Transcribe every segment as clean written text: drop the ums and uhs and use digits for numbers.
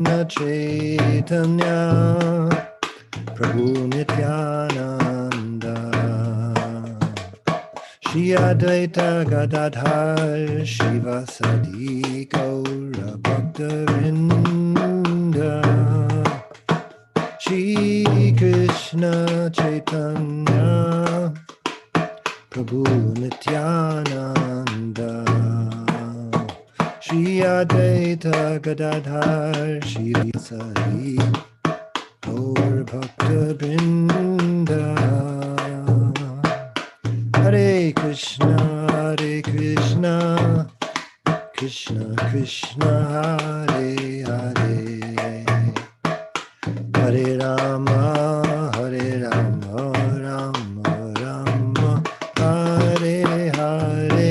Chaitanya Prabhu Nityananda Shri Advaita Gadadhar Shivasadi Gaura Bhaktavinda Shri Krishna Chaitanya Prabhu Nityananda Shri Advaita Gadadhar Shivasadi Gaur Bhakta Brinda Hare Krishna Krishna Krishna Hare Hare Hare Rama Rama Rama Hare Hare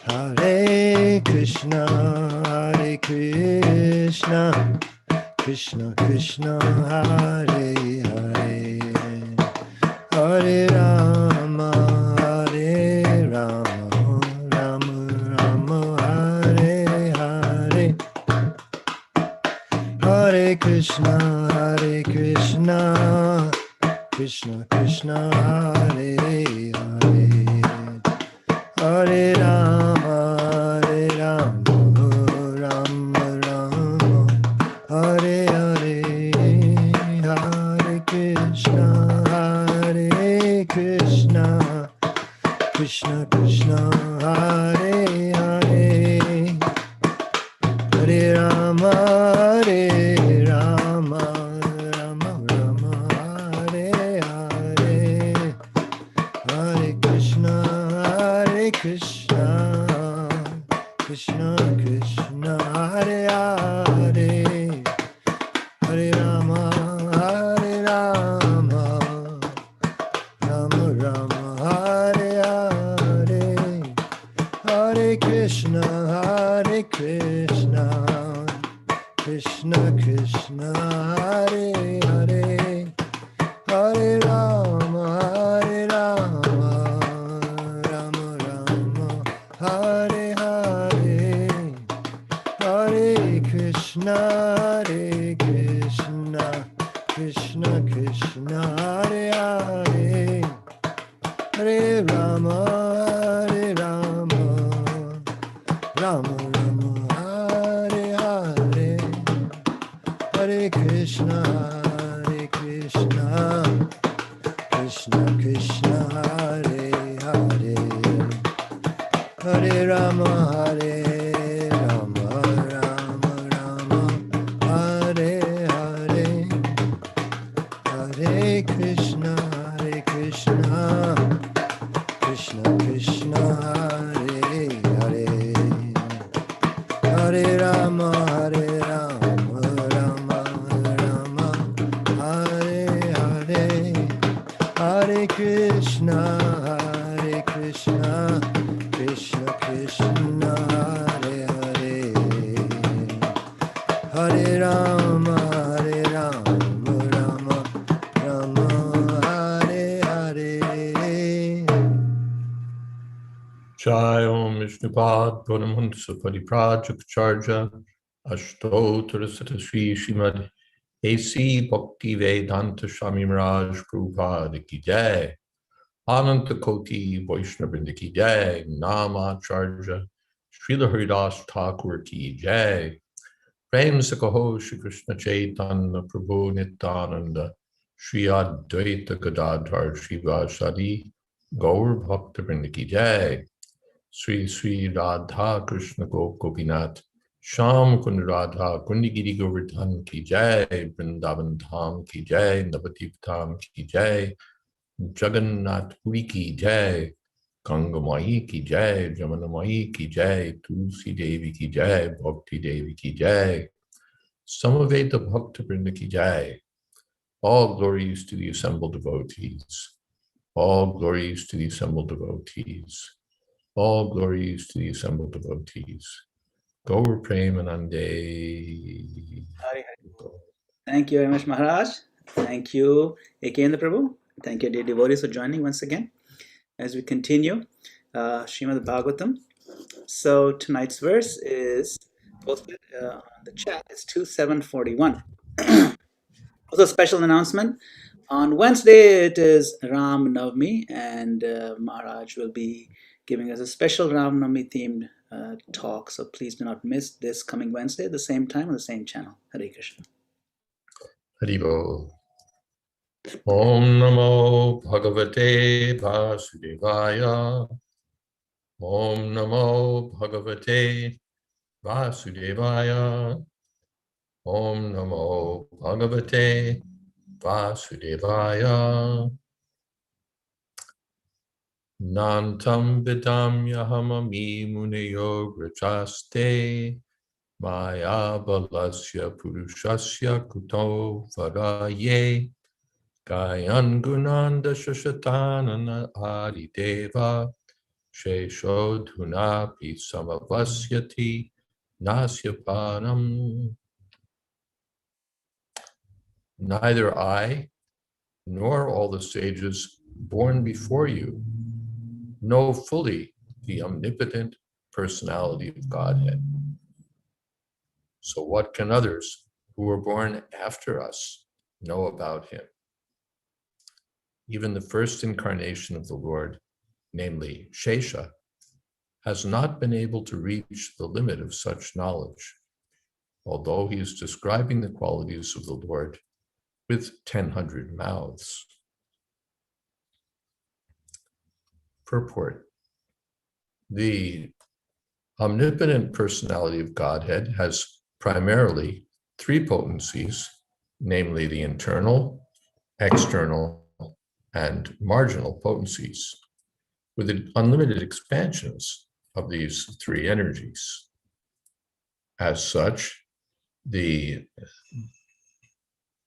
Hare Krishna Krishna Krishna Hare Hare Hare Rama Rama Rama Hare Hare Hare Krishna Krishna Krishna Hare Hare Hare Rama Rama Rama Hare Hare Hare Krishna Krishna Krishna Hare Hare Hare Rama Rama Rama Hare Hare Hare Krishna Krishna Krishna Hare Hare Hare Rama Rama Rama Hare Hare Hare Krishna Krishna Krishna Hare Hare Hare Rama Rama Rama Hare Hare Hare Krishna Krishna Hare Hare Hare Rama Rama Rama Hare Hare Hare Krishna Krishna Hare Hare Hare Rama Rama Rama Hare Hare Hare Krishna Krishna Hare Hare Hare Rama Rama Hare Hare Hare Krishna Krishna Hare Hare Hare Rama Rama Hare Hare. Jai Om Vishnupad Purnamhansa Pariprajapacharya Ashtottara Sri Srimad A.C. Bhaktivedanta Swami Maharaj Prabhupada Ki Jai Ananta Koti Vaishnavrinda Ki Jai Namacharya Srila Haridas Thakur Ki Jai Prem Sakaho Shri Krishna Chaitanya Prabhu Nityananda Shri Advaita Gadadhar Shivasadi Gaur Bhaktivinoda Ki Jai Sri Sri Radha Krishna Gopinath Sham Kund Radha Kundigiri Govardhan Ki Jai Vrindavan Dham Ki Jai Navadip Dham Ki Jai Jagannath Puri Ki Jai Gangamai Ki Jai Jamunamai Ki Jai Tulsi Devi Ki Jai Bhakti Devi Ki Jai Samaveta Bhaktivinoda Ki Jai. All glories to the assembled devotees. All glories to the assembled devotees. All glories to the assembled devotees. Gaur Premanande. Thank you very much, Maharaj. Thank you, Ekendra Prabhu. Thank you, dear devotees, for joining once again as we continue Srimad Bhagavatam. So tonight's verse is posted on the chat. It's 2741. Also, special announcement. On Wednesday, it is Ram Navami, and Maharaj will be giving us a special Ram Navami themed talk. So please do not miss this coming Wednesday at the same time on the same channel. Hare Krishna. Haribo. Om Namo Bhagavate Vasudevaya. Om Namo Bhagavate Vasudevaya. Om Namo Bhagavate Vasudevaya. Nantam vidam yahamami muneyo grachaste maya balasya purushasya kuto varaye gayan gunanda shashatanana adideva shesho dhunapi samavasyati nasyapanam. Neither I nor all the sages born before you know fully the omnipotent personality of Godhead. So what can others who were born after us know about him? Even the first incarnation of the Lord, namely Shesha, has not been able to reach the limit of such knowledge, although he is describing the qualities of the Lord with 1,000 mouths. Purport. The omnipotent personality of Godhead has primarily three potencies, namely the internal, external, and marginal potencies, with unlimited expansions of these three energies. As such, the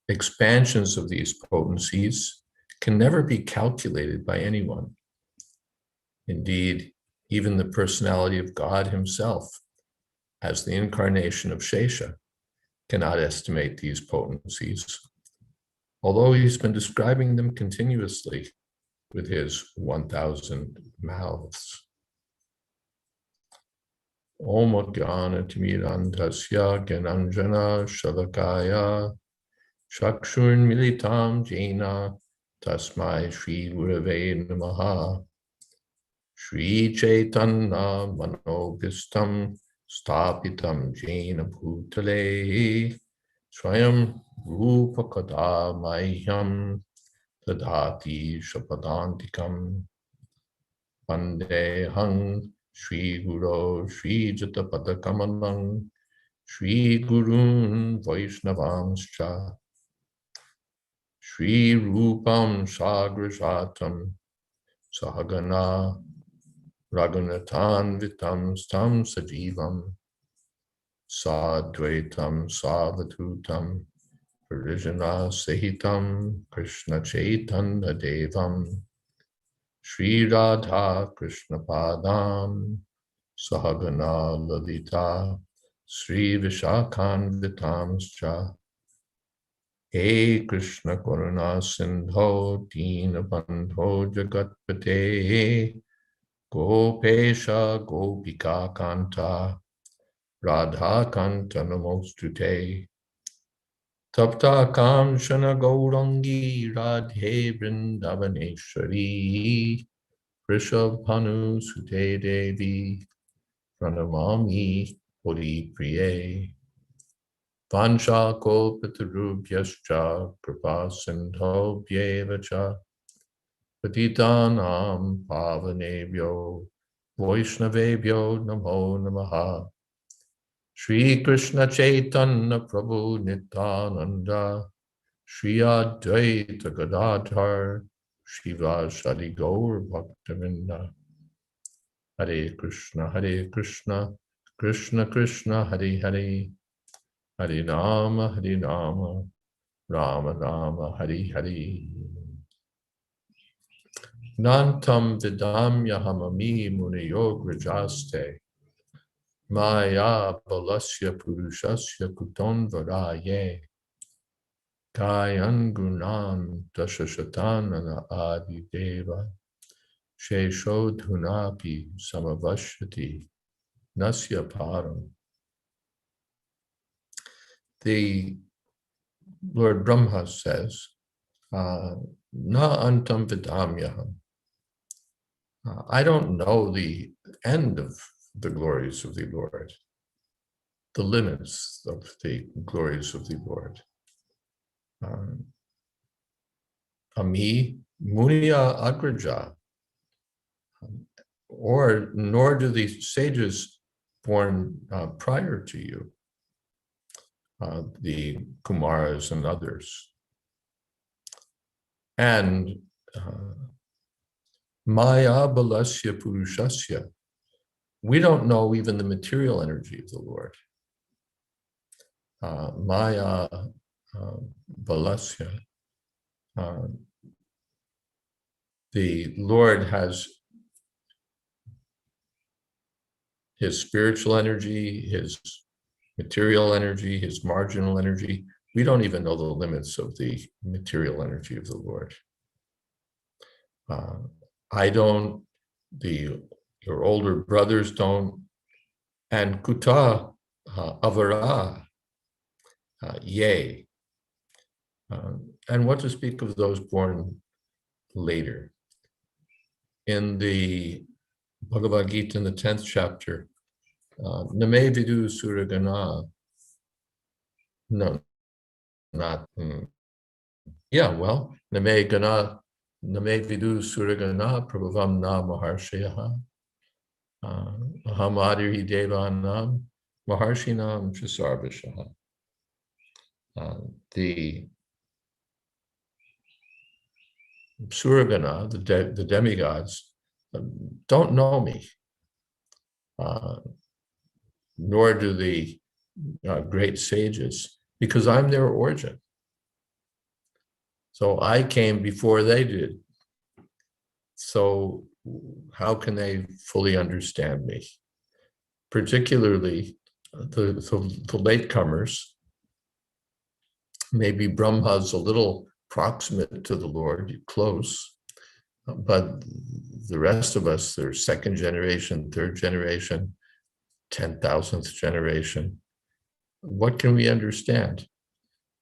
expansions of these potencies can never be calculated by anyone. Indeed, even the personality of God himself, as the incarnation of Shesha, cannot estimate these potencies, although he's been describing them continuously with his 1,000 mouths. Om Jnana Timirandhasya Gyananjana Shalakaya Chakshurn Militam Jena Tasmai Shri Gurave Namaha. Shri Chaitanya Manobhistam Stapitam Jena Bhutale Swayam Rupa Kada Mahyam Tadhati Shapadantikam Vandehang Shri Guru Shri Jatapadakamalang Shri Gurun Vaishnavanscha Shri Rupam Sagrajatam Sahagana Raghunathan Vitam Stam Sajivam Sadvaitam Savadhutam Parijana Sahitam Krishna Chaitanya Devam Shri Radha Krishna Padam Sahagana Lalita Sri Vishakhan Vitamscha He Krishna Karuna Sindho Dina Bandho Jagatpate Gopesha Gopika Kanta Radha Kanta Namostute Tapta Kamshana Gaurangi Radhe Vrindavaneshwari Rishabhanu Sute Devi Pranamami Puri Priye Vansha Kolpatarubhyascha Kripa Sindho Bhyevacha Patitanam Pavanebhyo Vaishnavebhyo Namo Namaha Shri Krishna Chaitanya Prabhu Nityananda Shri Advaita Gadadhar Shiva Shadi Gaur Bhaktavinda Hare Krishna Krishna Krishna Hare Hare Hare Rama Rama Rama Hare Hare Nantam Vidam Yahamami Muneyo Grajaste Maya Balasya Purushasya Kuton Varaye Kayan Gunan Dashashatanana Adi Deva Shesho Dhunapi Samavashati Nasya Param. the Lord Brahma says, Na antam vidamyaham. I don't know the end of the glories of the Lord, the limits of the glories of the Lord. Ami munia agraja, or nor do the sages born prior to you, the Kumaras and others. And Maya balasya purushasya, we don't know even the material energy of the Lord. Maya balasya, the Lord has his spiritual energy, his material energy, his marginal energy. We don't even know the limits of the material energy of the Lord. I don't, your older brothers don't, and kuta avara, yea. And what to speak of those born later? In the Bhagavad Gita, in the 10th chapter, Name vidu suragana. No, not. Yeah, well, Name vidu suragana prabhavam na maharshayaha. Ahamadiri devanam maharshinam chisarvashaha. The suragana, the demigods, don't know me. Nor do the great sages, because I'm their origin. So I came before they did. So how can they fully understand me? Particularly the latecomers. Maybe Brahma's a little proximate to the Lord, close, but the rest of us, they're second generation, third generation, 10,000th generation. What can we understand?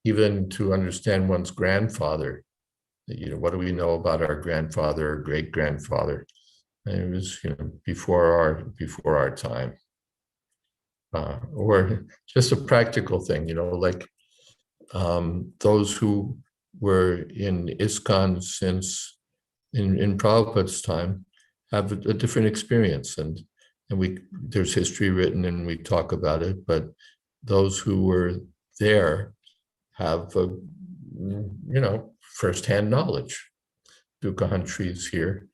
Even to understand one's grandfather, what do we know about our grandfather or great grandfather? And it was, before our time. Or just a practical thing, like those who were in ISKCON since in Prabhupada's time have a different experience, and there's history written and we talk about it, but those who were there have firsthand knowledge. Dukkha Huntri's here,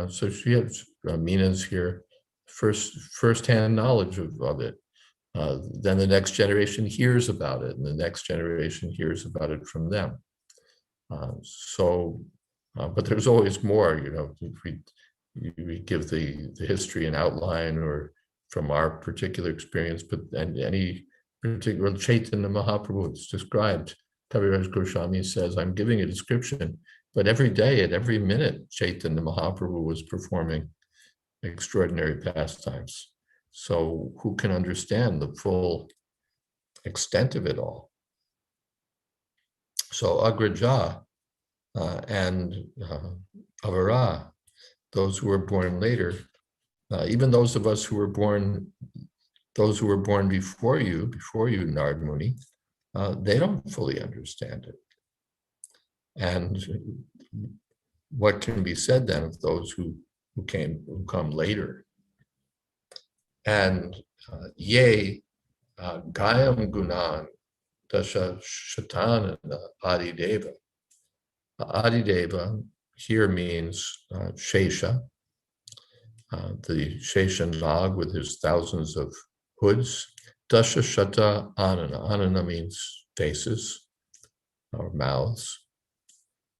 so she has Mina's here, firsthand knowledge of it. Then the next generation hears about it, and the next generation hears about it from them. But there's always more. We give the history and outline, or from our particular experience, but any particular Chaitanya Mahaprabhu, it's described. Kaviraj Goswami says, I'm giving a description, but every day, at every minute, Chaitanya Mahaprabhu was performing extraordinary pastimes. So who can understand the full extent of it all? So Agraja and Avara, those who were born later, even those of us who were born before you, Narad Muni, they don't fully understand it. And what can be said then of those who come later? And ye Gayam Gunan Dasha Shatanana Adideva. Adideva here means Shesha, the Shesha Nag with his thousands of hoods. Dasha Shata Anana. Anana means faces or mouths.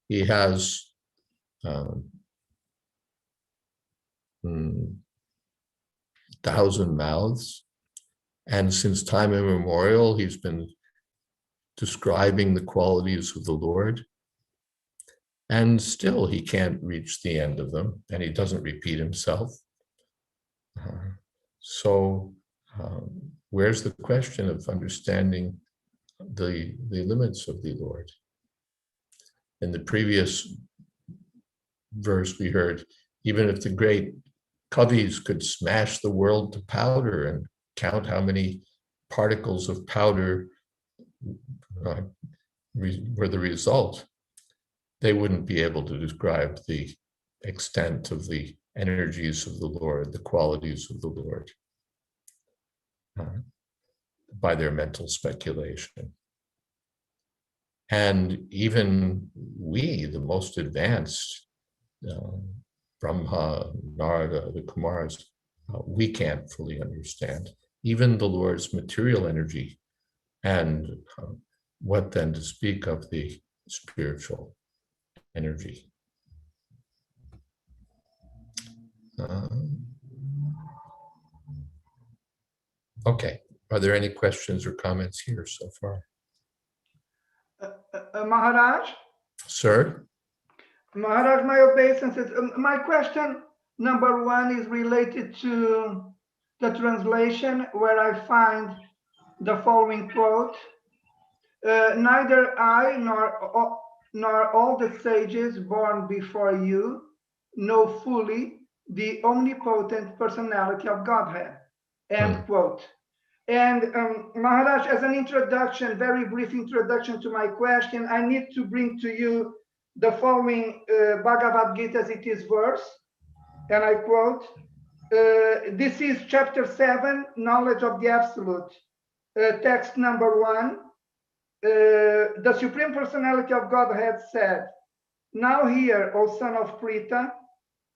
He has 1,000 mouths. And since time immemorial, he's been describing the qualities of the Lord. And still he can't reach the end of them, and he doesn't repeat himself. So where's the question of understanding the limits of the Lord. In the previous verse we heard, even if the great Kavis could smash the world to powder and count how many particles of powder were the result, they wouldn't be able to describe the extent of the energies of the Lord, the qualities of the Lord, by their mental speculation. And even we, the most advanced, Brahma, Narada, the Kumars, we can't fully understand. Even the Lord's material energy, and what then to speak of the spiritual energy. Okay, are there any questions or comments here so far? Maharaj? Sir? Maharaj, my obeisances. My question number one is related to the translation, where I find the following quote: neither I nor all the sages born before you know fully the omnipotent personality of Godhead. End quote. And Maharaj, as an introduction, very brief introduction to my question, I need to bring to you the following Bhagavad Gita as it is verse, and I quote, this is chapter 7, Knowledge of the Absolute, text number 1. The Supreme Personality of Godhead said, now hear, O son of Pritha,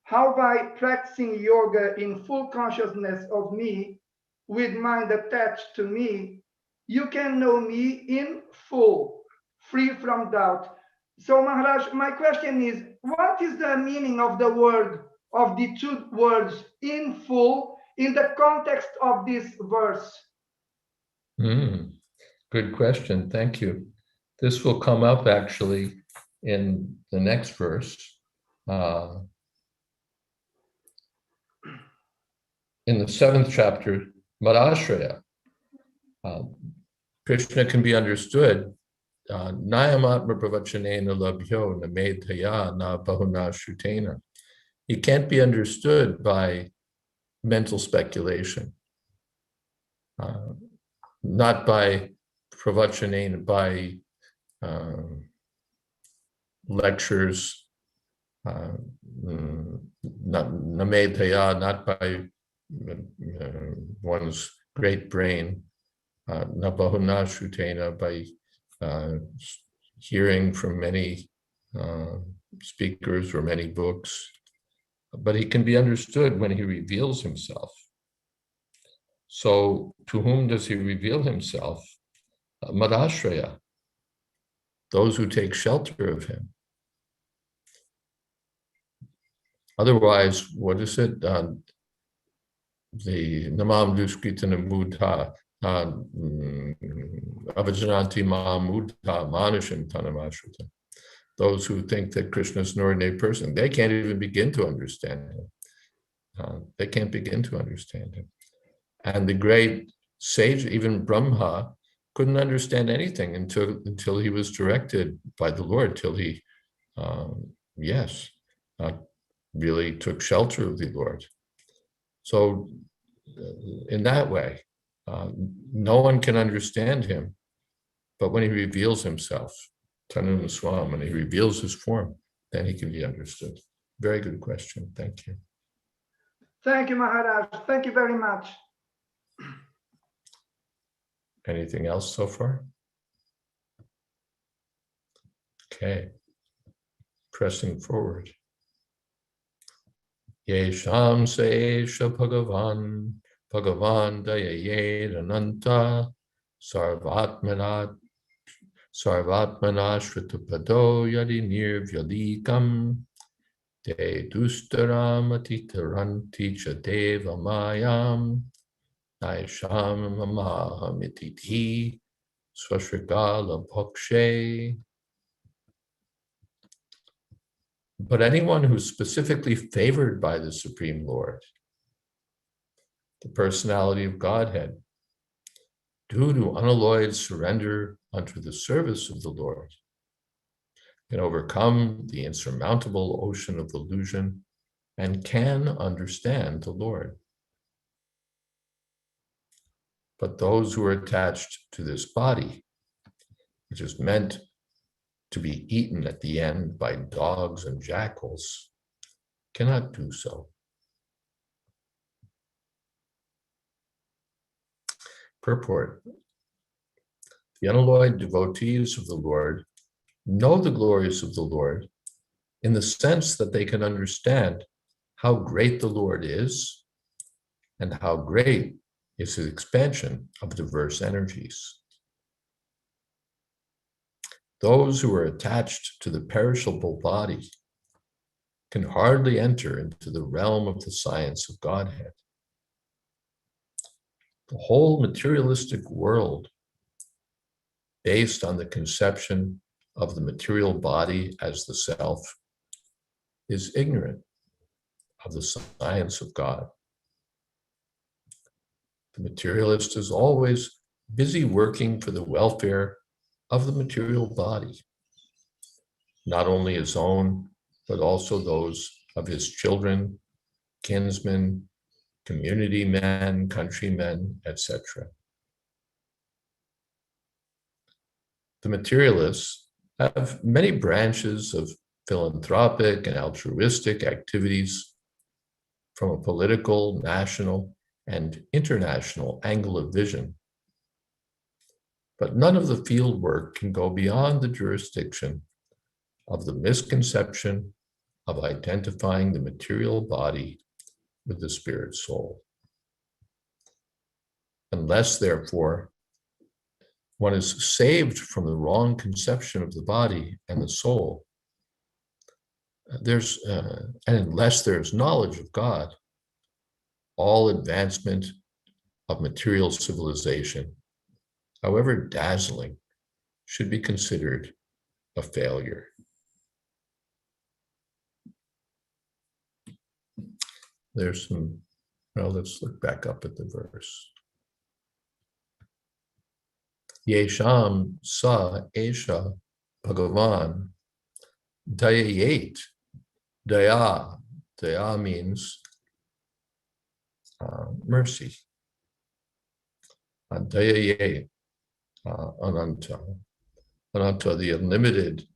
how by practicing yoga in full consciousness of me, with mind attached to me, you can know me in full, free from doubt. So Maharaj, my question is, what is the meaning of the word, of the two words, in full, in the context of this verse? Good question, thank you. This will come up actually in the next verse. In the 7th chapter, Madashraya, Krishna can be understood. Nayamatma pravachanena labhyo na medhaya na bahuna shrutena. He can't be understood by mental speculation, not by pravachanena, by lectures, namedhaya, not by one's great brain, nabahuna shrutena, by hearing from many speakers or many books, but he can be understood when he reveals himself. So to whom does he reveal himself? Madashraya, those who take shelter of him. Otherwise, what is it? The namam duskritana buddha avajananti mam buddha manashim tanamashruta. Those who think that Krishna is an ordinary person, they can't even begin to understand him. They can't begin to understand him. And the great sage, even Brahma, couldn't understand anything until he was directed by the Lord, till he, really took shelter of the Lord. So in that way, no one can understand him, but when he reveals himself, Tanum Swam, when he reveals his form, then he can be understood. Very good question. Thank you. Thank you, Maharaj. Thank you very much. Anything else so far? Okay. Pressing forward. Yesham Seisha Bhagavan Dayaye Ananta Sarvatmanat Sarvatmana Shrutapado Yadi Nirvyalikam De Dustaram Atitaranti Chadeva Mayam Naisham Mamahamititi Swashrigala Bhakshe. But anyone who's specifically favored by the Supreme Lord, the personality of Godhead, due to unalloyed surrender unto the service of the Lord, can overcome the insurmountable ocean of illusion, and can understand the Lord. But those who are attached to this body, which is meant to be eaten at the end by dogs and jackals, cannot do so. Purport. The unalloyed devotees of the Lord know the glories of the Lord in the sense that they can understand how great the Lord is and how great is the expansion of diverse energies. Those who are attached to the perishable body can hardly enter into the realm of the science of Godhead. The whole materialistic world, based on the conception of the material body as the self, is ignorant of the science of God. The materialist is always busy working for the welfare of the material body, not only his own, but also those of his children, kinsmen, community men, countrymen, etc. The materialists have many branches of philanthropic and altruistic activities from a political, national, and international angle of vision. But none of the field work can go beyond the jurisdiction of the misconception of identifying the material body with the spirit soul. Unless, therefore, one is saved from the wrong conception of the body and the soul, and unless there's knowledge of God, all advancement of material civilization, however dazzling, should be considered a failure. There's some, well, let's look back up at the verse. Yesham sa esha Bhagavan dayayet. Daya means mercy. Dayayet, Ananta. Ananta, the unlimited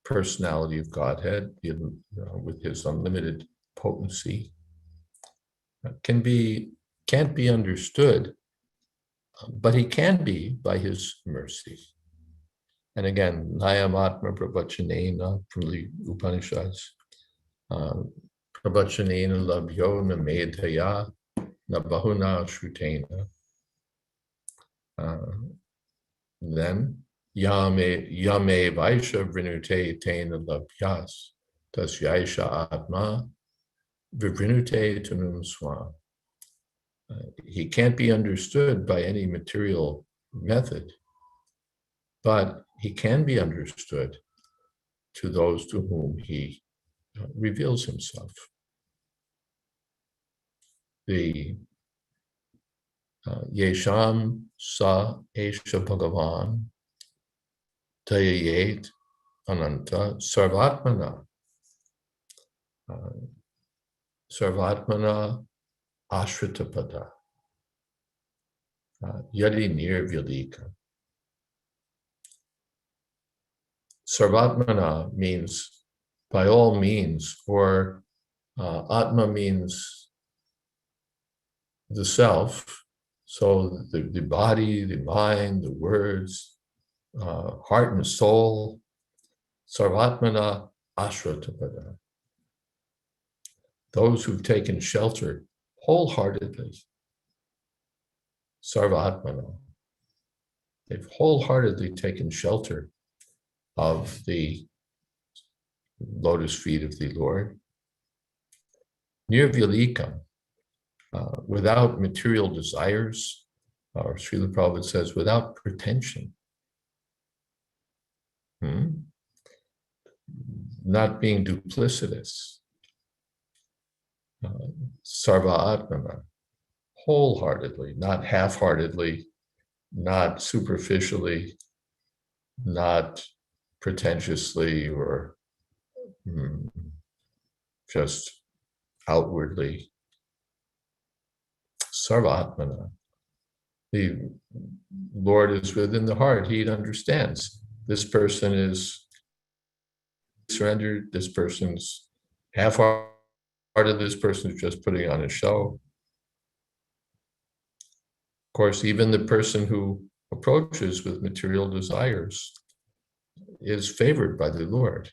personality of Godhead, with his unlimited potency, can't be understood, but he can be by his mercy. And again, Nayamatma Prabhachanena from the Upanishads, Prabhachanena labhyo na medhaya na bahuna shrutena. Then Yame Vaisha Vrinute Tena Labhyas Tasyaisha Atma Vivrinute Tunum Swam. He can't be understood by any material method, but he can be understood to those to whom he reveals himself. The Yesham sa esha Bhagavan Dayayet Ananta Sarvatmana. Sarvatmana Ashritapada Yadi Nirvyadika. Sarvatmana means by all means, or Atma means the self, so the body, the mind, the words, heart and soul. Sarvatmana Ashritapada. Those who've taken shelter wholeheartedly. Sarvatmana. They've wholeheartedly taken shelter of the lotus feet of the Lord. Nirvyalika, without material desires, or Srila Prabhupada says, without pretension. Not being duplicitous. Sarva Atmana, wholeheartedly, not half-heartedly, not superficially, not pretentiously, or just outwardly. Sarvatmana. The Lord is within the heart. He understands. This person is surrendered. This person's half-hearted. This person is just putting on a show. Of course, even the person who approaches with material desires is favored by the Lord.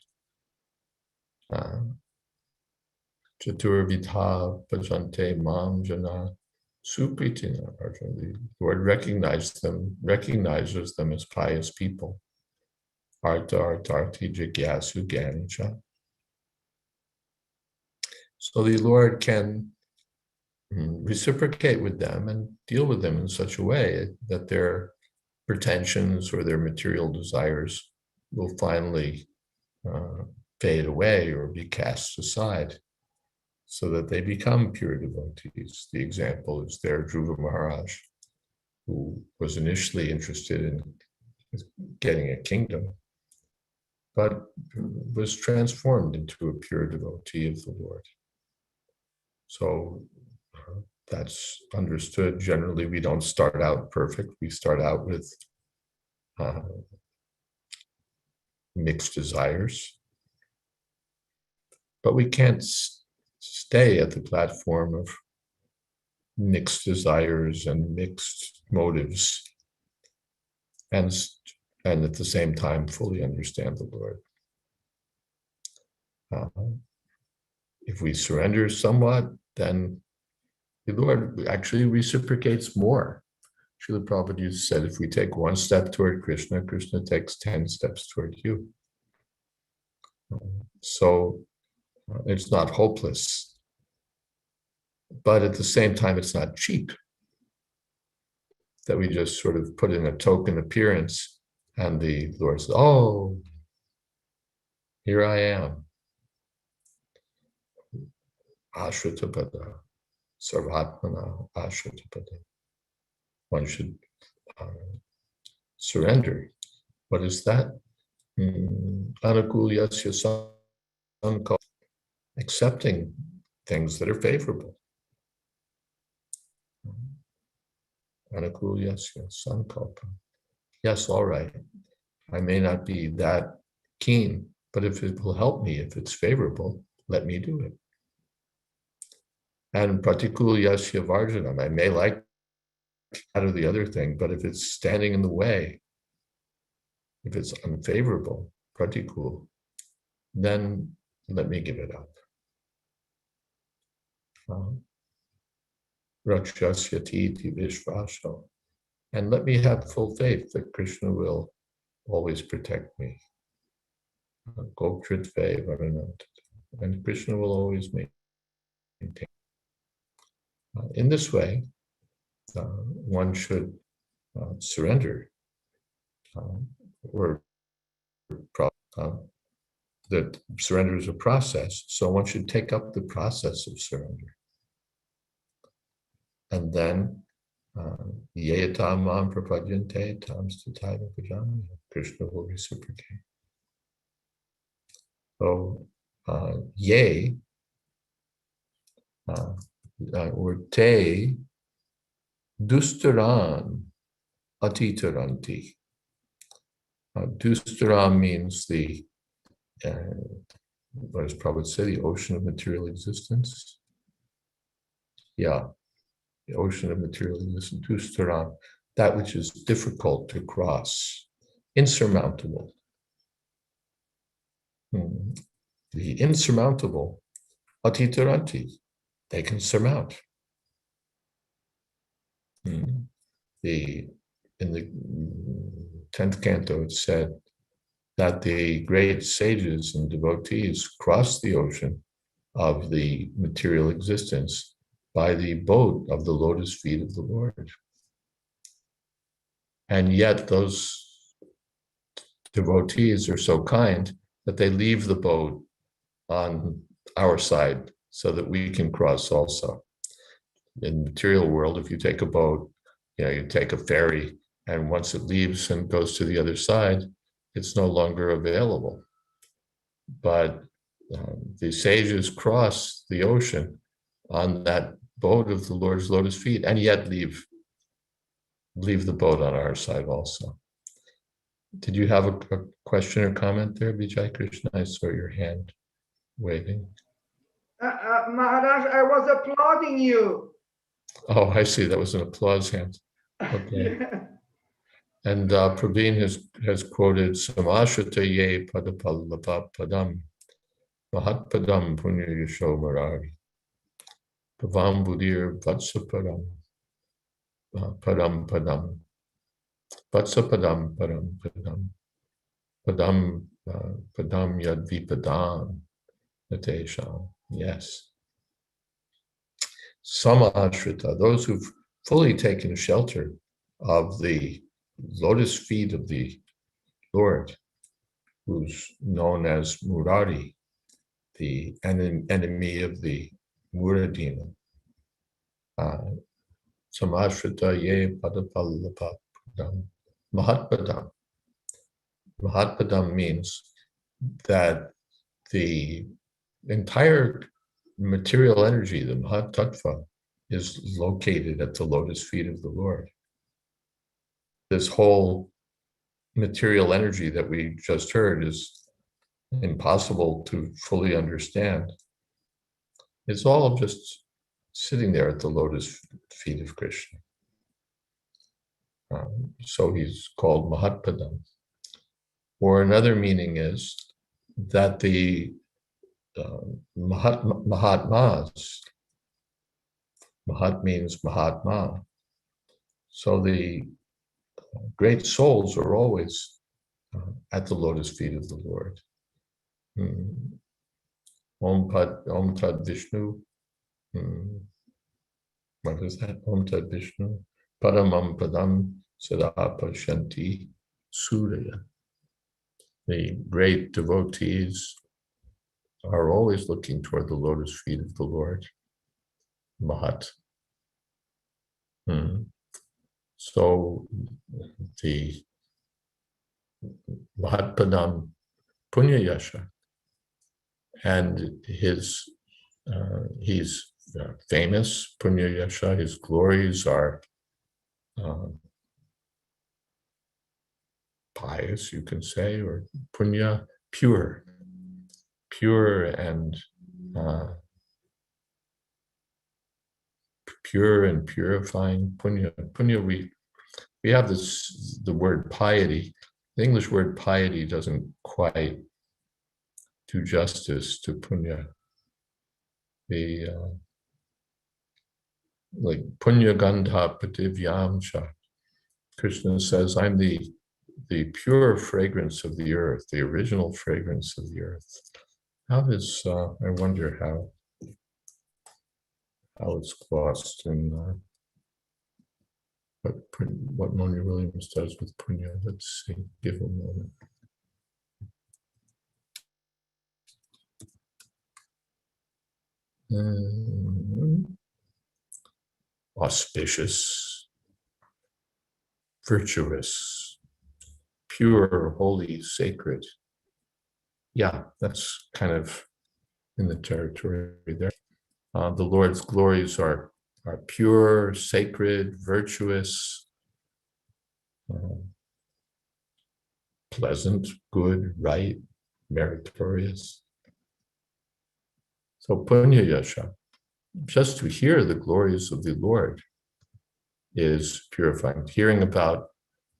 Chaturvidha bhajante mam jana supritina. The Lord recognizes them as pious people. Artha artarthi jigyasu gyanicha. So the Lord can reciprocate with them and deal with them in such a way that their pretensions or their material desires will finally fade away or be cast aside, so that they become pure devotees. The example is there, Dhruva Maharaj, who was initially interested in getting a kingdom, but was transformed into a pure devotee of the Lord. So that's understood. Generally, we don't start out perfect. We start out with mixed desires, but we can't stay at the platform of mixed desires and mixed motives, and at the same time fully understand the Lord. If we surrender somewhat, then the Lord actually reciprocates more. Srila Prabhupada said, if we take one step toward Krishna, Krishna takes 10 steps toward you. So it's not hopeless, but at the same time, it's not cheap. That we just sort of put in a token appearance and the Lord says, oh, here I am. Ashritapada, Sarvatmana Ashritapada. One should surrender. What is that? Anukulyasya sankalpa, accepting things that are favorable. Anukulyasya sankalpa. Yes, all right. I may not be that keen, but if it will help me, if it's favorable, let me do it. And pratikulyasya varjanam, I may like that or the other thing, but if it's standing in the way, if it's unfavorable, pratikul, then let me give it up. Rakshasyati vishvasho. And let me have full faith that Krishna will always protect me. Goptritve varanant. And Krishna will always maintain. In this way, one should surrender, that surrender is a process, so one should take up the process of surrender. And then, yeyatam mam prapadyante tam stataiva bhajami, Krishna will reciprocate. So, ye, or te, dustaran atitaranti. Dustaram means the, what does Prabhupada say, the ocean of material existence? Yeah, the ocean of material existence, dustaram, that which is difficult to cross, insurmountable. The insurmountable, atitaranti, they can surmount. In the 10th canto, it said that the great sages and devotees crossed the ocean of the material existence by the boat of the lotus feet of the Lord. And yet those devotees are so kind that they leave the boat on our side so that we can cross also. In the material world, if you take a boat, you take a ferry, And once it leaves and goes to the other side, it's no longer available. But the sages cross the ocean on that boat of the Lord's lotus feet, and yet leave the boat on our side also. Did you have a question or comment there, Vijay Krishna? I saw your hand waving. Maharaj, I was applauding you. Oh, I see. That was an applause hand. Okay. Yeah. And Praveen has quoted Samashrita ye padapallapa padam mahatpadam punya yasho marari pavam budir vatsapadam padam padam vatsapadam padam padam padam padam yadvipadam natesham. Yes. Samashrita, those who've fully taken shelter of the lotus feet of the Lord, who's known as Murari, the enemy of the Muradina. Samashrita ye padapallapa mahatpadam. Mahatpadam means that the entire material energy, the Mahat Tattva, is located at the lotus feet of the Lord. This whole material energy that we just heard is impossible to fully understand. It's all just sitting there at the lotus feet of Krishna. So he's called Mahatpadam. Or another meaning is that the Mahatmas, Mahat means Mahatma. So the great souls are always at the lotus feet of the Lord. Om Tad Vishnu. What is that? Om Tad Vishnu. Paramam Padam Sadapa Shanti Surya. The great devotees are always looking toward the lotus feet of the Lord. Mahat. So the Mahatpadam Punya Yasha, and he's famous, Punya Yasha, his glories are pious, you can say, or Punya, pure and pure and purifying. Punya, we have the word piety. The English word piety doesn't quite do justice to punya. Like punya gandha pativyam cha. Krishna says, I'm the pure fragrance of the earth, the original fragrance of the earth. How does, I wonder how it's lost in what Moni Williams does with punya. Let's see, give a moment. Auspicious, virtuous, pure, holy, sacred. Yeah, that's kind of in the territory there. The Lord's glories are pure, sacred, virtuous, pleasant, good, right, meritorious. So punya yasha, just to hear the glories of the Lord is purifying. Hearing about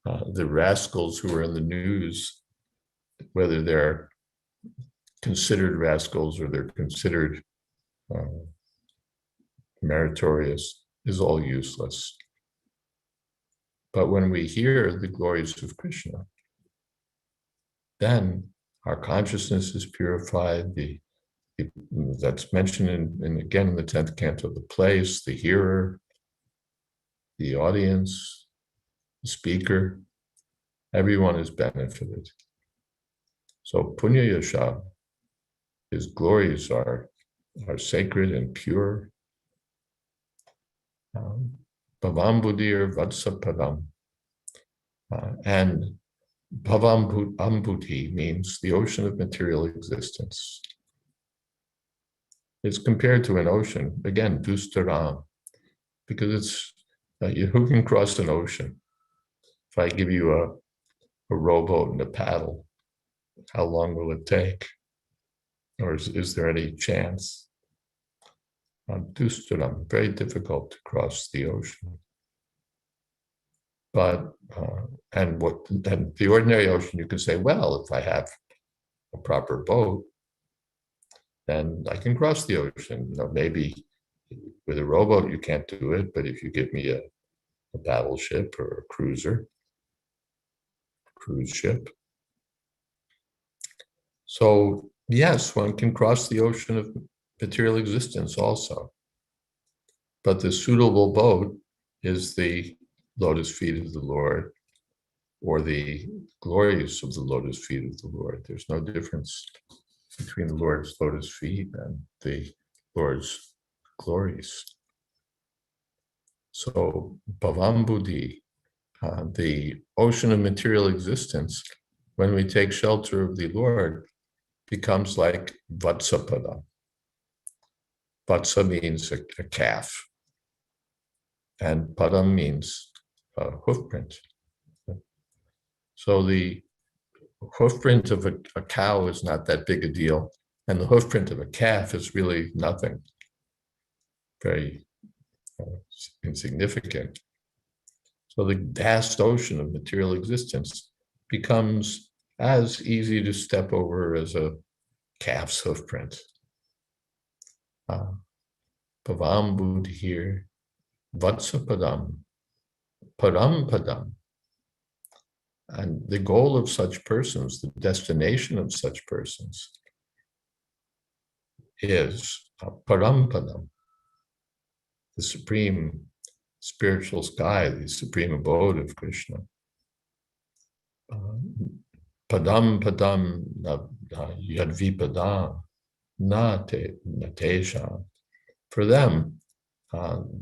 the rascals who are in the news, whether they're considered rascals or they're considered meritorious, is all useless. But when we hear the glories of Krishna, then our consciousness is purified. That's mentioned in again in the 10th canto, the place, the hearer, the audience, the speaker, everyone is benefited. So punya yasha, his glories are sacred and pure. Bhavam buddhir vatsa padam. And Bhavambuti means the ocean of material existence. It's compared to an ocean, again, Dustaram, because it's, who can cross an ocean? If I give you a rowboat and a paddle, how long will it take? Or is there any chance? Dustaram, very difficult to cross the ocean. But, and the ordinary ocean, you can say, well, if I have a proper boat, then I can cross the ocean. Maybe with a rowboat, you can't do it, but if you give me a battleship or a cruise ship. So yes, one can cross the ocean of material existence also. But the suitable boat is the lotus feet of the Lord, or the glories of the lotus feet of the Lord. There's no difference between the Lord's lotus feet and the Lord's glories. So Bhavambudhi, the ocean of material existence, when we take shelter of the Lord, becomes like Vatsapada. Vatsa means a calf, and Padam means hoofprint. So the hoofprint of a cow is not that big a deal, and the hoofprint of a calf is really nothing, very insignificant. So the vast ocean of material existence becomes as easy to step over as a calf's hoofprint. Pavam Buddhir, Vatsapadam, Param Padam. And the goal of such persons, the destination of such persons, is Parampadam, the supreme spiritual sky, the supreme abode of Krishna. Padam Padam Yadvipadam Na Tesha. For them,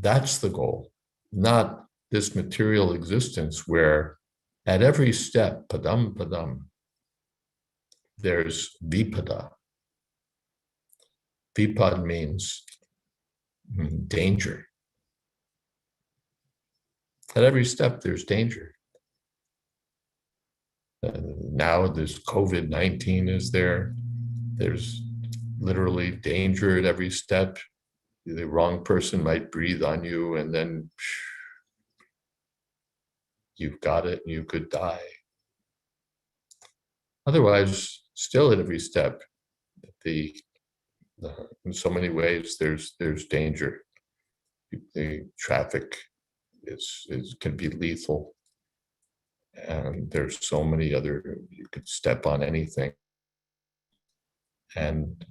that's the goal, not this material existence where at every step, Padam Padam, there's Vipada. Vipad means danger. At every step, there's danger. Now this COVID-19 is there. There's literally danger at every step. The wrong person might breathe on you and then you've got it and you could die. Otherwise, still at every step, in so many ways, there's danger. The traffic can be lethal. And there's so many other, you could step on anything. And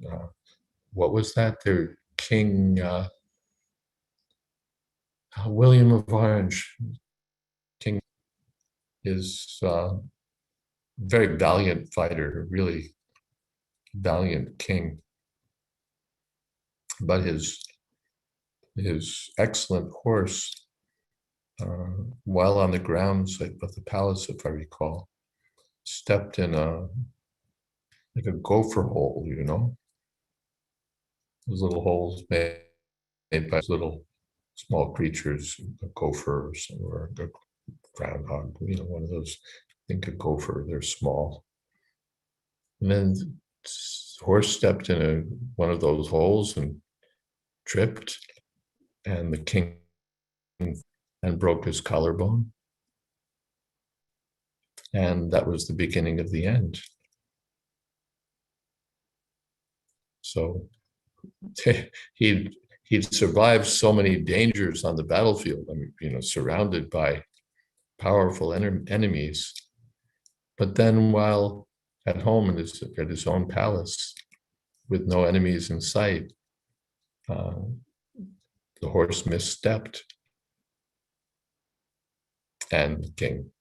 what was that? Their King William of Orange, King, is a very valiant fighter, a really valiant king. But his excellent horse, while on the grounds of the palace, if I recall, stepped in like a gopher hole, those little holes made by little small creatures, a gopher or a groundhog, one of those. Think a gopher, they're small. And then the horse stepped in one of those holes and tripped, and the king and broke his collarbone. And that was the beginning of the end. So he'd survived so many dangers on the battlefield, surrounded by powerful enemies. But then while at home at his own palace, with no enemies in sight, the horse misstepped, and the king,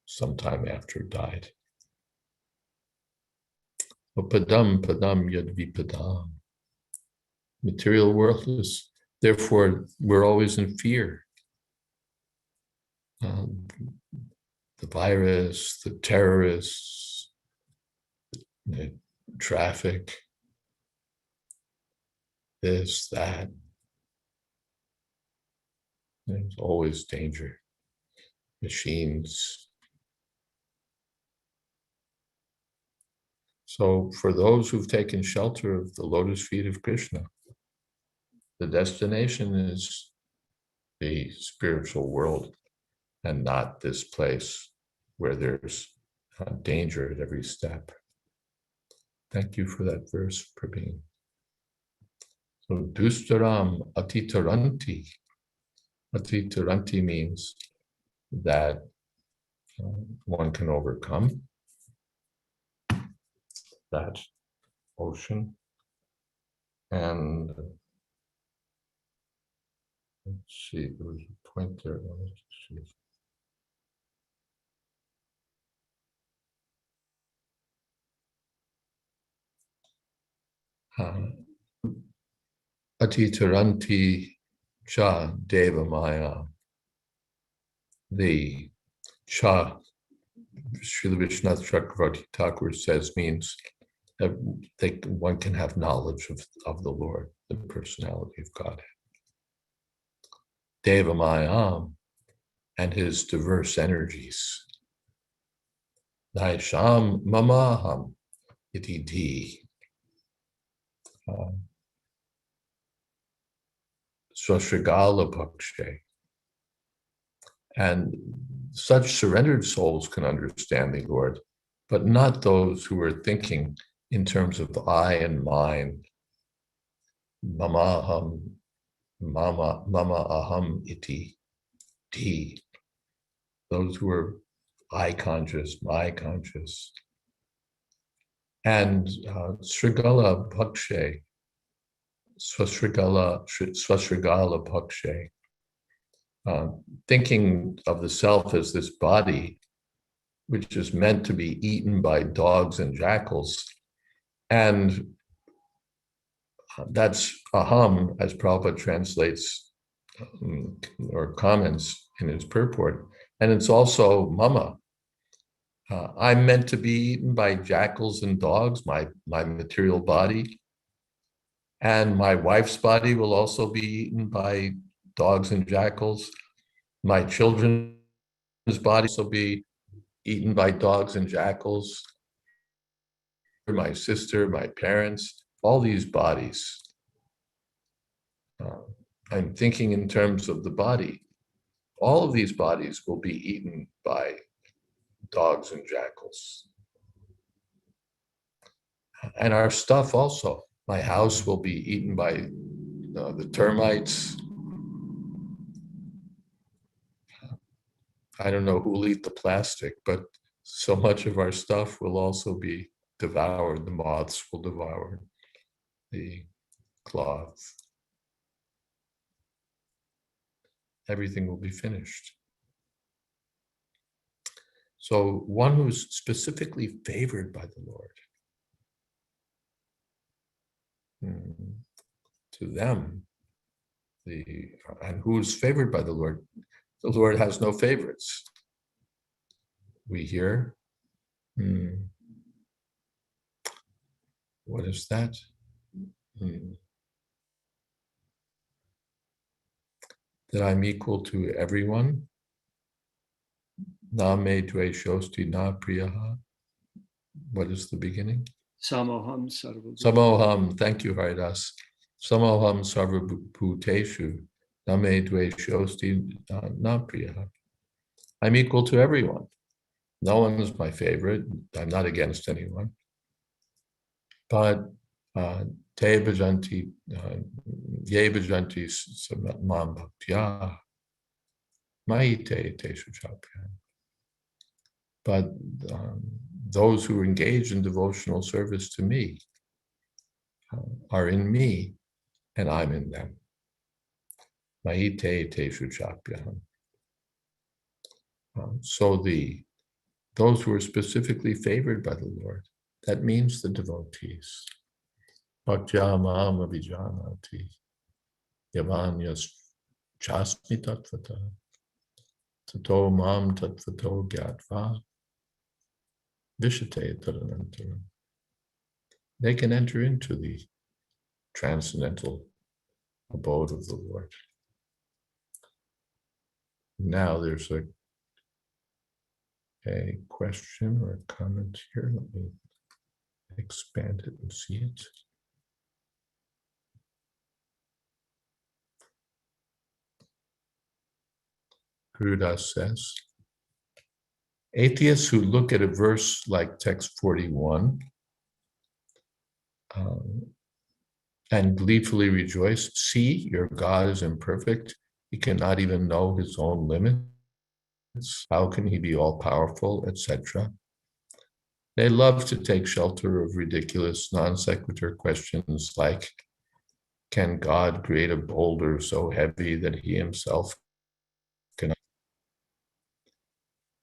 sometime after, died. Padam Yadvipadam. Material world is, therefore, we're always in fear. the virus, the terrorists, the traffic, this, that. There's always danger. Machines. So for those who've taken shelter of the lotus feet of Krishna, the destination is the spiritual world and not this place where there's danger at every step. Thank you for that verse, Prabhin. So dustaram atitaranti. Atitaranti means that one can overcome that ocean. And let's see, there was a point there. Let's see. Atitaranti cha deva maya. The cha, Srila Vishwanath Chakravarti Thakur says, means that one can have knowledge of the Lord, the personality of God. Deva Mayam and his diverse energies. Naisham mamaham iti di. Swashrigala Pakshe. And such surrendered souls can understand the Lord, but not those who are thinking in terms of I and mine. Mamaham, mama aham iti di. Those who are I conscious, my conscious. And Srigala Pakshe, Swashrigala Pakshe, thinking of the self as this body, which is meant to be eaten by dogs and jackals. And that's aham, as Prabhupada translates or comments in his purport. And it's also mama. I'm meant to be eaten by jackals and dogs, my material body. And my wife's body will also be eaten by dogs and jackals. My children's bodies will be eaten by dogs and jackals. My sister, my parents, all these bodies. I'm thinking in terms of the body. All of these bodies will be eaten by dogs and jackals. And our stuff also. My house will be eaten by the termites. I don't know who will eat the plastic, but so much of our stuff will also be devoured. The moths will devour the cloth. Everything will be finished. So one who's specifically favored by the Lord, to them, and who's favored by the Lord has no favorites. We hear, what is that? That I'm equal to everyone. Na me dve shosti na priyaha. What is the beginning? Samoham sarva. Samoham, thank you, Haridas. Samoham sarvabhuteshu na me dve shosti na priyaha. I'm equal to everyone. No one is my favorite. I'm not against anyone. But te bhajanti, ye bhajanti mam bhaktya, maite teshu chapya. But those who engage in devotional service to me are in me, and I'm in them. Maite teshu chapya. So those who are specifically favored by the Lord, that means the devotees. Bhaktya ma'am abhijanati yavanyas chasmi tattvata tato mam tatvato gyatva vishate tadanantaram. They can enter into the transcendental abode of the Lord. Now there's a question or a comment here. Let me expand it and see it. Gurudas says, atheists who look at a verse like text 41 and gleefully rejoice, see, your God is imperfect. He cannot even know his own limits. How can he be all powerful, etc.? They love to take shelter of ridiculous non sequitur questions like, can God create a boulder so heavy that he himself cannot?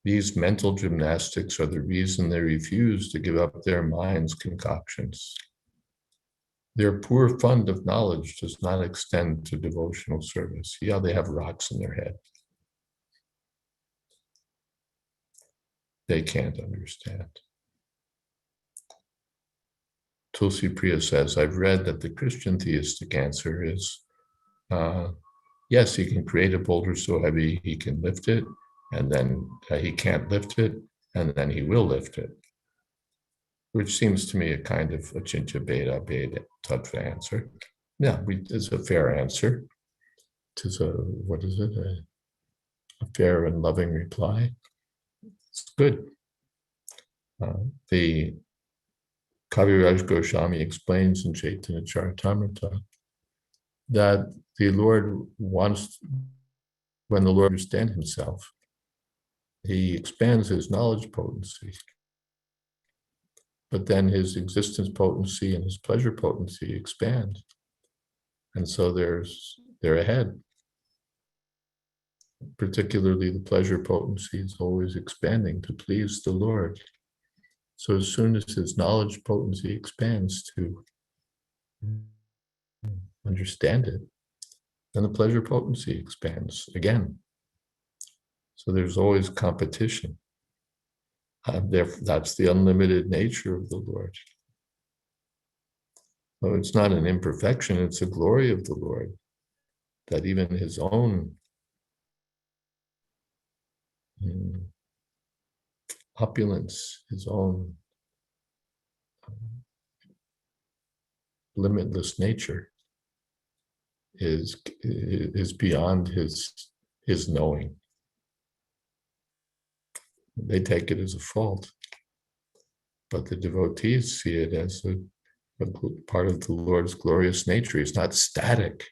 These mental gymnastics are the reason they refuse to give up their minds' concoctions. Their poor fund of knowledge does not extend to devotional service. Yeah, they have rocks in their head. They can't understand. Tulsi Priya says, I've read that the Christian theistic answer is, yes, he can create a boulder so heavy he can lift it, and then he can't lift it, and then he will lift it. Which seems to me a kind of Achintya Bheda Bheda Tattva answer. Yeah, it's a fair answer. It is a fair and loving reply. It's good. The Kaviraj Goswami explains in Chaitanya Charitamrita that the Lord wants, when the Lord understands himself, he expands his knowledge potency, but then his existence potency and his pleasure potency expand. And so they're ahead. Particularly the pleasure potency is always expanding to please the Lord. So as soon as his knowledge potency expands to understand it, then the pleasure potency expands again. So there's always competition. That's the unlimited nature of the Lord. So it's not an imperfection, it's a glory of the Lord, that even his own opulence, his own limitless nature is beyond his knowing. They take it as a fault, but the devotees see it as a part of the Lord's glorious nature. He's not static.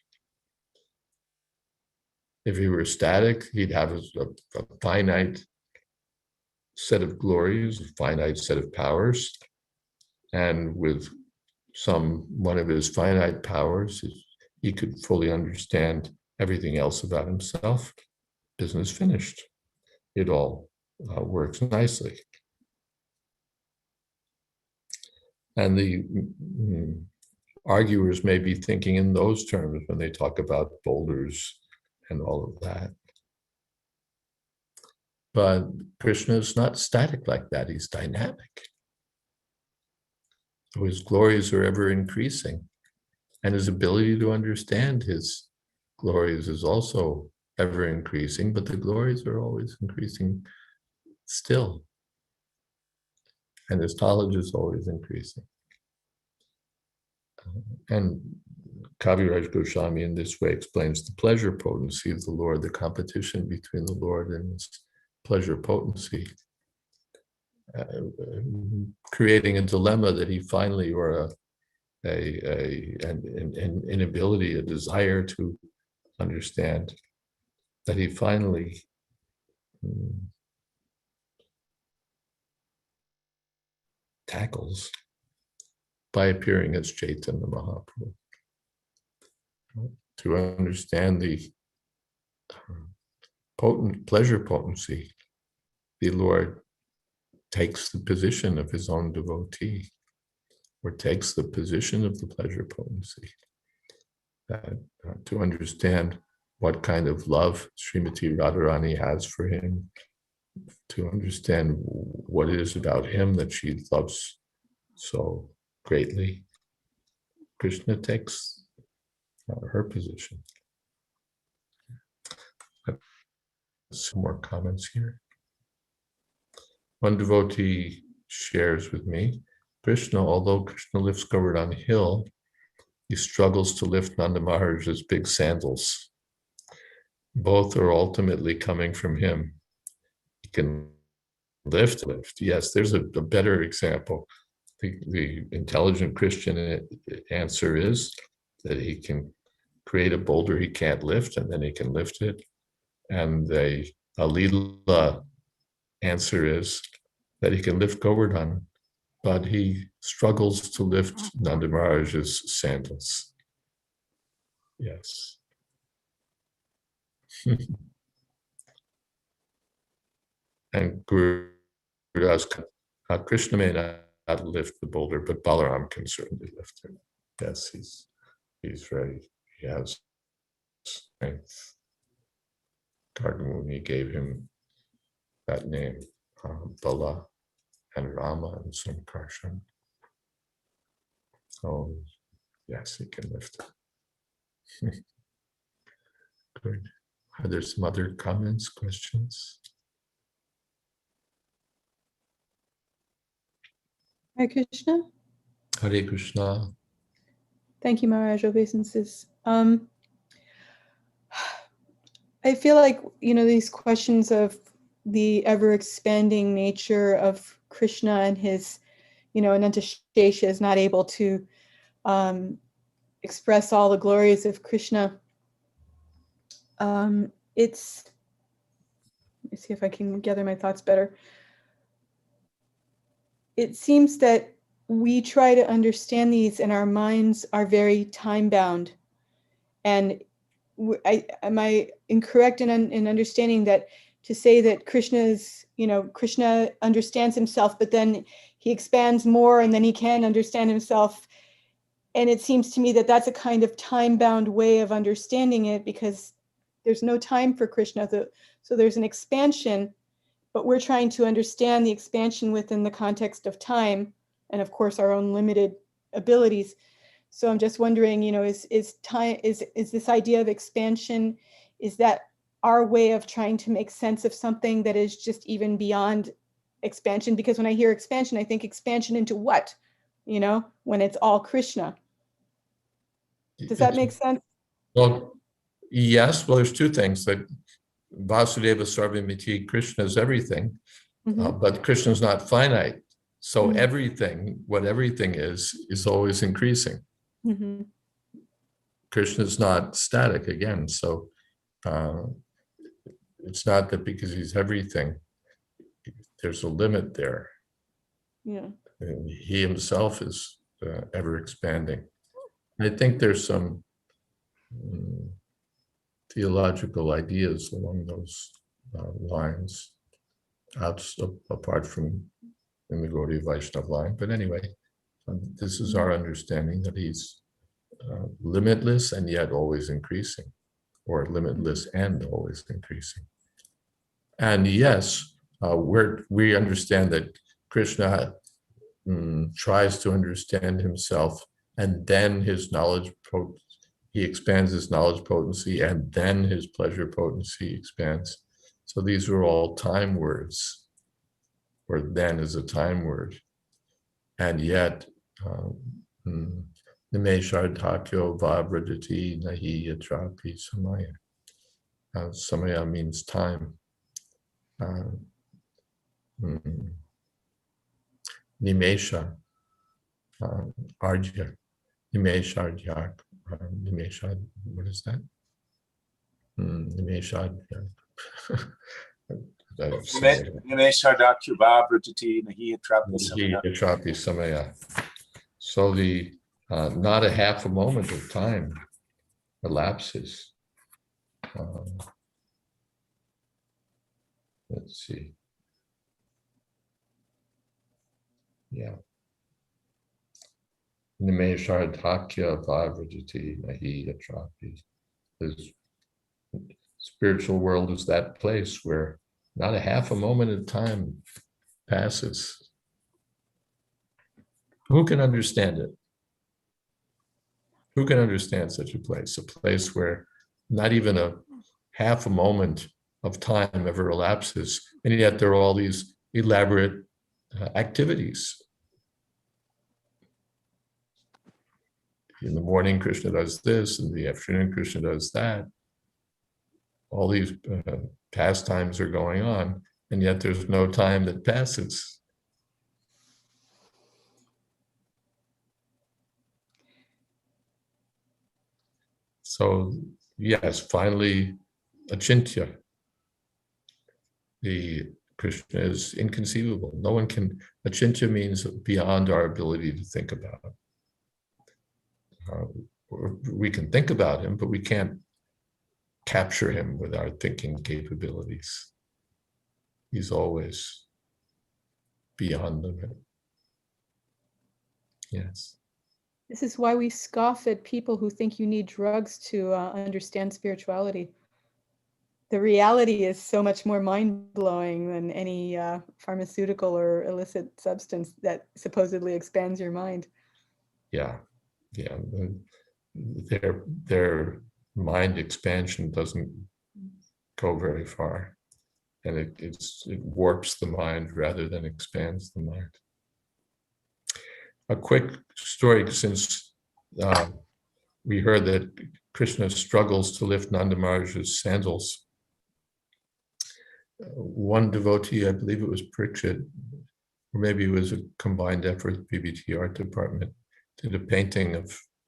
If he were static, he'd have a finite set of glories, a finite set of powers, and with one of his finite powers, he could fully understand everything else about himself. Business finished. It all works nicely. And the arguers may be thinking in those terms when they talk about boulders and all of that. But Krishna is not static like that. He's dynamic. So his glories are ever increasing. And his ability to understand his glories is also ever increasing, but the glories are always increasing still. And his knowledge is always increasing. And Kaviraj Goswami in this way explains the pleasure potency of the Lord, the competition between the Lord and his pleasure potency, creating a dilemma that he finally, or an inability, a desire to understand, that he finally tackles by appearing as Chaitanya Mahaprabhu. To understand the pleasure potency, the Lord takes the position of his own devotee, or takes the position of the pleasure potency. To understand what kind of love Srimati Radharani has for him, to understand what it is about him that she loves so greatly. Krishna takes her position. Some more comments here. One devotee shares with me, Krishna, although Krishna lifts Govardhan Hill, he struggles to lift Nanda Maharaj's big sandals. Both are ultimately coming from him. He can lift. Yes, there's a better example. The intelligent Christian answer is that he can create a boulder he can't lift, and then he can lift it. And the Alila answer is that he can lift Govardhan, but he struggles to lift Nanda Maharaj's sandals. Yes. And Guru Krishna may not lift the boulder, but Balaram can certainly lift it. Yes, he's very, he has strength. Kargamuni gave him that name, Bala and Rama and Sankarshan. So yes, he can lift it. Good. Are there some other comments, questions? Hare Krishna. Hare Krishna. Thank you, Maharaj. Obeisances. I feel like, these questions of the ever-expanding nature of Krishna and his, Anantashesha is not able to express all the glories of Krishna. Let me see if I can gather my thoughts better. It seems that we try to understand these and our minds are very time-bound. And am I incorrect in understanding that to say that Krishna understands himself, but then he expands more and then he can understand himself. And it seems to me that that's a kind of time-bound way of understanding it, because there's no time for Krishna. So there's an expansion, but we're trying to understand the expansion within the context of time and of course our own limited abilities. So I'm just wondering, is this idea of expansion, is that our way of trying to make sense of something that is just even beyond expansion? Because when I hear expansion, I think expansion into what? When it's all Krishna. Does that make sense? Well, yes. Well, there's two things. That Vasudeva Sarvamiti, Krishna is everything, but Krishna is not finite. So everything, what everything is always increasing. Krishna is not static again. So it's not that because he's everything, there's a limit there. Yeah. And he himself is ever expanding. I think there's some theological ideas along those lines, apart from in the Gaudiya Vaishnava line. But anyway, this is our understanding that he's limitless and yet always increasing, or limitless and always increasing. And yes, we understand that Krishna tries to understand himself, and then his knowledge, he expands his knowledge potency, and then his pleasure potency expands. So these are all time words, or then is a time word. And yet, Nimeshardhakyo vabradati nahi yatrapi samaya. Samaya means time. Nimesha, Arjya, Nimeshardhyak, Nimeshad, what is that? Nimeshardhyak. Nimeshardhakyo vabradati nahi yatrapi samaya. So the not a half a moment of time elapses. Let's see. Yeah. Nimeshardhakya vavradati nahi yatrapi. Spiritual world is that place where not a half a moment of time passes. Who can understand it? Who can understand such a place? A place where not even a half a moment of time ever elapses, and yet there are all these elaborate activities. In the morning, Krishna does this, in the afternoon, Krishna does that. All these pastimes are going on, and yet there's no time that passes. So, yes, finally, Achintya, the Krishna is inconceivable. No one can, Achintya means beyond our ability to think about. We can think about him, but we can't capture him with our thinking capabilities. He's always beyond limit. Yes. This is why we scoff at people who think you need drugs to understand spirituality. The reality is so much more mind-blowing than any pharmaceutical or illicit substance that supposedly expands your mind. Yeah, yeah. Their mind expansion doesn't go very far, and it warps the mind rather than expands the mind. A quick story, since we heard that Krishna struggles to lift Nanda Maharaj's sandals. One devotee, I believe it was Parikshit, or maybe it was a combined effort with BBT art department, did a painting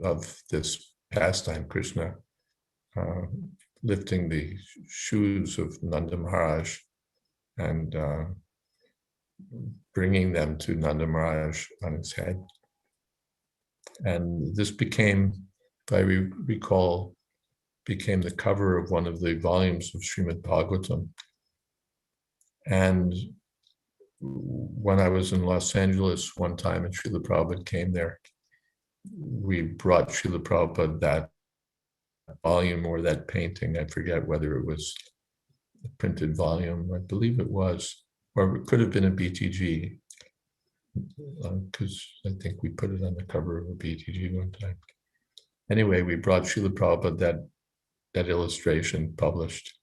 of this pastime, Krishna lifting the shoes of Nanda Maharaj and bringing them to Nanda Maharaj on his head. And this became, if I recall, became the cover of one of the volumes of Srimad Bhagavatam. And when I was in Los Angeles one time and Srila Prabhupada came there, we brought Srila Prabhupada that volume or that painting. I forget whether it was a printed volume, I believe it was, or it could have been a BTG, because I think we put it on the cover of a BTG one time. Anyway, we brought Srila Prabhupada that illustration published,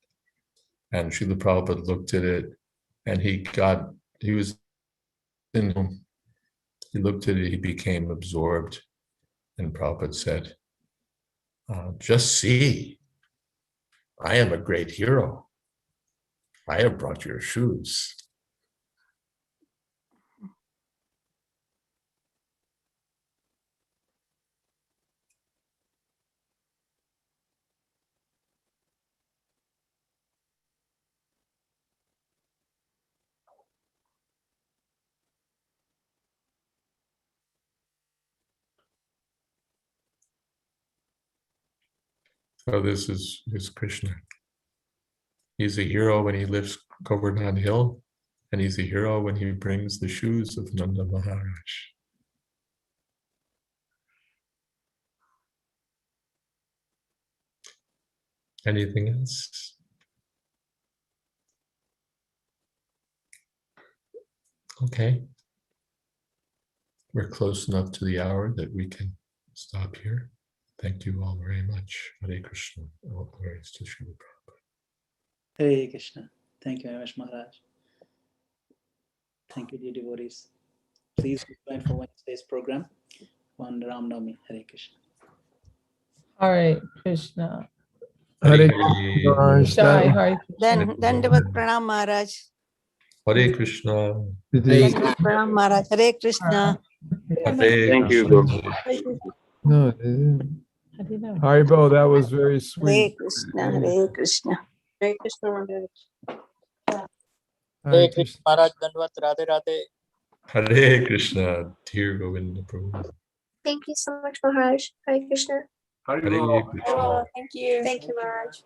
and Srila Prabhupada looked at it, and he looked at it, he became absorbed, and Prabhupada said, just see, I am a great hero. I have brought your shoes. So this is Krishna. He's a hero when he lifts Govardhan Hill, and he's a hero when he brings the shoes of Nanda Maharaj. Anything else? Okay. We're close enough to the hour that we can stop here. Thank you all very much. Hare Krishna. All glories to Srila Prabhupada. Hare Krishna. Thank you very much, Maharaj. Thank you, dear devotees. Please join for Wednesday's program on Ram Navami. Hare Krishna. Hare Krishna. Hare Jai Hare Dandavat Pranam Maharaj. Hare Krishna. Dandavat Pranam Maharaj. Hare Krishna. Thank you. No, Haribo, that was very Hare sweet. Krishna. Hare Krishna. Hare Krishna. Hare Krishna. Maharaj, Dandavat, Radhe Radhe. Hare Krishna. Dear Govinda Prabhu. Thank you so much, Maharaj. Hare Krishna. Hare Krishna. Thank you. Thank you, Maharaj.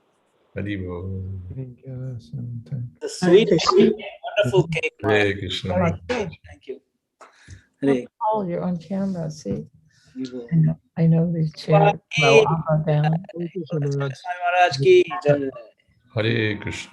Haribo. The sweet, wonderful cake. Hare Krishna. Thank you. Hare. Oh, you're on camera, see? We will. I know. I know these chairs go up or down. Thank you so much. Maharaj ki jai. Hare Krishna.